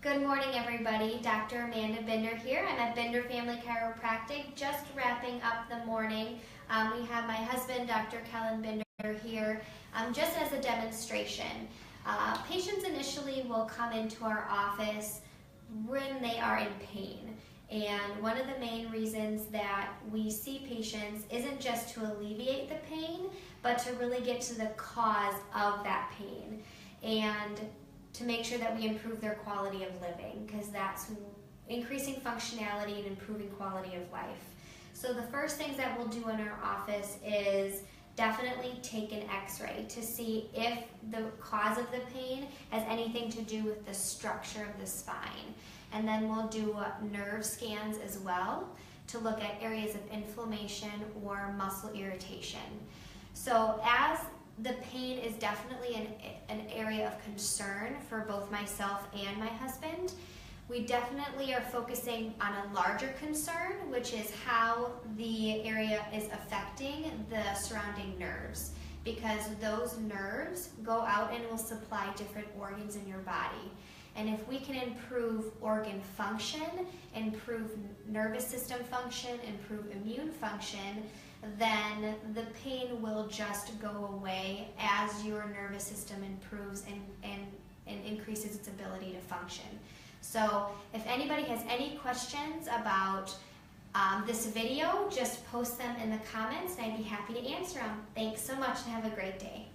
Good morning, everybody. Dr. Amanda Binder here. I'm at Binder Family Chiropractic, just wrapping up the morning. We have my husband, Dr. Kellen Binder, here just as a demonstration. Patients initially will come into our office when they are in pain. And one of the main reasons that we see patients isn't just to alleviate the pain, but to really get to the cause of that pain and to make sure that we improve their quality of living, because that's increasing functionality and improving quality of life. So the first things that we'll do in our office is definitely take an x-ray to see if the cause of the pain has anything to do with the structure of the spine. And then we'll do nerve scans as well to look at areas of inflammation or muscle irritation. So as the pain is definitely an area of concern for both myself and my husband, we definitely are focusing on a larger concern, which is how the area is affecting the surrounding nerves, because those nerves go out and will supply different organs in your body. And if we can improve organ function, improve nervous system function, improve immune function, then the pain will just go away as your nervous system improves and increases its ability to function. So if anybody has any questions about this video, just post them in the comments and I'd be happy to answer them. Thanks so much and have a great day.